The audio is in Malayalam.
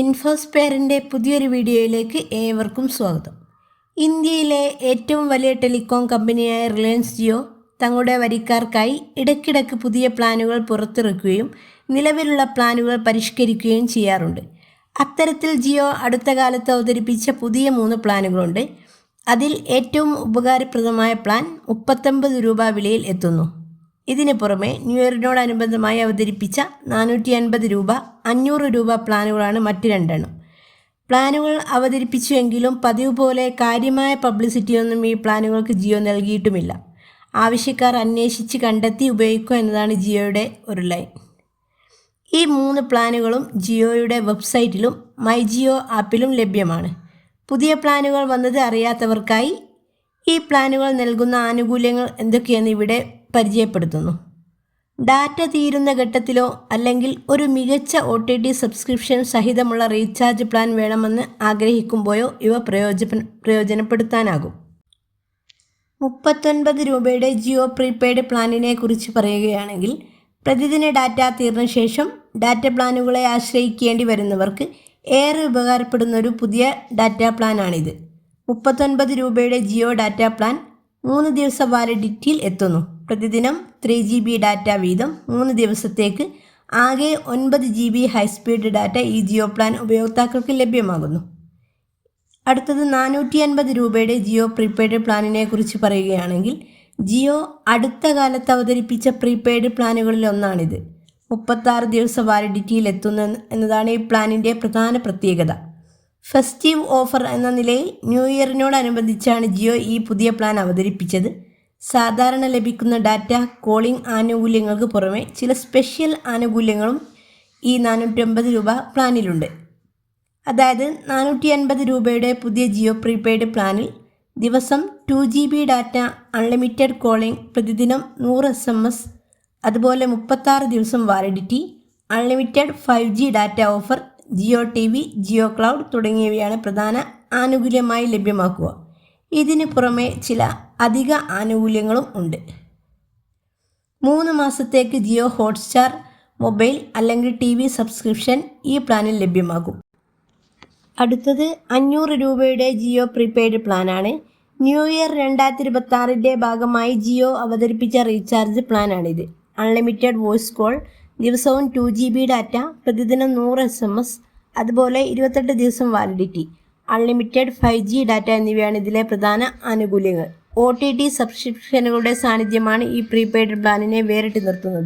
ഇൻഫോസ്പെയറിൻ്റെ പുതിയൊരു വീഡിയോയിലേക്ക് ഏവർക്കും സ്വാഗതം. ഇന്ത്യയിലെ ഏറ്റവും വലിയ ടെലികോം കമ്പനിയായ റിലയൻസ് ജിയോ തങ്ങളുടെ വരിക്കാർക്കായി ഇടയ്ക്കിടയ്ക്ക് പുതിയ പ്ലാനുകൾ പുറത്തിറക്കുകയും നിലവിലുള്ള പ്ലാനുകൾ പരിഷ്കരിക്കുകയും ചെയ്യാറുണ്ട്. അത്തരത്തിൽ ജിയോ അടുത്ത കാലത്ത് അവതരിപ്പിച്ച പുതിയ 3 പ്ലാനുകളുണ്ട്. അതിൽ ഏറ്റവും ഉപകാരപ്രദമായ പ്ലാൻ 39 രൂപ വിലയിൽ എത്തുന്നു. ഇതിന് പുറമെ ന്യൂ ഇയറിനോടനുബന്ധമായി അവതരിപ്പിച്ച 450 രൂപ, 500 രൂപ പ്ലാനുകളാണ് മറ്റ് 2 എണ്ണം. പ്ലാനുകൾ അവതരിപ്പിച്ചുവെങ്കിലും പതിവ് പോലെ കാര്യമായ പബ്ലിസിറ്റിയൊന്നും ഈ പ്ലാനുകൾക്ക് ജിയോ നൽകിയിട്ടുമില്ല. ആവശ്യക്കാർ അന്വേഷിച്ച് കണ്ടെത്തി ഉപയോഗിക്കുക എന്നതാണ് ജിയോയുടെ ഒരു ലൈൻ. ഈ 3 പ്ലാനുകളും ജിയോയുടെ വെബ്സൈറ്റിലും മൈ ജിയോ ആപ്പിലും ലഭ്യമാണ്. പുതിയ പ്ലാനുകൾ വന്നത് അറിയാത്തവർക്കായി ഈ പ്ലാനുകൾ നൽകുന്ന ആനുകൂല്യങ്ങൾ എന്തൊക്കെയെന്ന് ഇവിടെ പരിചയപ്പെടുത്തുന്നു. ഡാറ്റ തീരുന്ന ഘട്ടത്തിലോ അല്ലെങ്കിൽ ഒരു മികച്ച OTT സബ്സ്ക്രിപ്ഷൻ സഹിതമുള്ള റീചാർജ് പ്ലാൻ വേണമെന്ന് ആഗ്രഹിക്കുമ്പോഴോ ഇവ പ്രയോജനപ്പെടുത്താനാകും. 39 രൂപയുടെ ജിയോ പ്രീപെയ്ഡ് പ്ലാനിനെ കുറിച്ച് പറയുകയാണെങ്കിൽ, പ്രതിദിന ഡാറ്റ തീർന്ന ശേഷം ഡാറ്റ പ്ലാനുകളെ ആശ്രയിക്കേണ്ടി വരുന്നവർക്ക് ഏറെ ഉപകാരപ്പെടുന്ന ഒരു പുതിയ ഡാറ്റ പ്ലാനാണിത്. 39 രൂപയുടെ ജിയോ ഡാറ്റ പ്ലാൻ 3 ദിവസ വാലിഡിറ്റിയിൽ എത്തുന്നു. പ്രതിദിനം 3 GB ഡാറ്റ വീതം 3 ദിവസത്തേക്ക് ആകെ 9 GB ഹൈസ്പീഡ് ഡാറ്റ ഈ ജിയോ പ്ലാൻ ഉപയോക്താക്കൾക്ക് ലഭ്യമാകുന്നു. അടുത്തത് 450 രൂപയുടെ ജിയോ പ്രീപെയ്ഡ് പ്ലാനിനെ കുറിച്ച് പറയുകയാണെങ്കിൽ, ജിയോ അടുത്ത കാലത്ത് അവതരിപ്പിച്ച പ്രീപെയ്ഡ് പ്ലാനുകളിൽ ഒന്നാണിത്. 36 ദിവസ വാലിഡിറ്റിയിൽ എത്തുന്നു എന്നതാണ് ഈ പ്ലാനിൻ്റെ പ്രധാന പ്രത്യേകത. ഫെസ്റ്റീവ് ഓഫർ എന്ന നിലയിൽ ന്യൂ ഇയറിനോടനുബന്ധിച്ചാണ് ജിയോ ഈ പുതിയ പ്ലാൻ അവതരിപ്പിച്ചത്. സാധാരണ ലഭിക്കുന്ന ഡാറ്റ കോളിംഗ് ആനുകൂല്യങ്ങൾക്ക് പുറമെ ചില സ്പെഷ്യൽ ആനുകൂല്യങ്ങളും ഈ 450 രൂപ പ്ലാനിലുണ്ട്. അതായത് 450 രൂപയുടെ പുതിയ ജിയോ പ്രീപെയ്ഡ് പ്ലാനിൽ ദിവസം 2 GB ഡാറ്റ, അൺലിമിറ്റഡ് കോളിംഗ്, പ്രതിദിനം 100 SMS, അതുപോലെ 36 ദിവസം validity, unlimited 5G data offer, Jio TV, Jio cloud തുടങ്ങിയവയാണ് പ്രധാന ആനുകൂല്യമായി ലഭ്യമാക്കുക. ഇതിന് പുറമെ ചില അധിക ആനുകൂല്യങ്ങളും ഉണ്ട്. 3 മാസത്തേക്ക് ജിയോ ഹോട്ട്സ്റ്റാർ മൊബൈൽ അല്ലെങ്കിൽ TV സബ്സ്ക്രിപ്ഷൻ ഈ പ്ലാനിൽ ലഭ്യമാകും. അടുത്തത് 500 രൂപയുടെ ജിയോ പ്രീപെയ്ഡ് പ്ലാനാണ്. ന്യൂ ഇയർ 2026ൻ്റെ ഭാഗമായി ജിയോ അവതരിപ്പിച്ച റീചാർജ് പ്ലാനാണിത്. അൺലിമിറ്റഡ് വോയിസ് കോൾ, ദിവസവും 2 GB ഡാറ്റ, പ്രതിദിനം 100 SMS, അതുപോലെ 28 ദിവസം വാലിഡിറ്റി, അൺലിമിറ്റഡ് 5G ഡാറ്റ എന്നിവയാണ് ഇതിലെ പ്രധാന ആനുകൂല്യങ്ങൾ. OTT സബ്സ്ക്രിപ്ഷനുകളുടെ സാന്നിധ്യമാണ് ഈ പ്രീപെയ്ഡ് പ്ലാനിനെ വേറിട്ട് നിർത്തുന്നത്.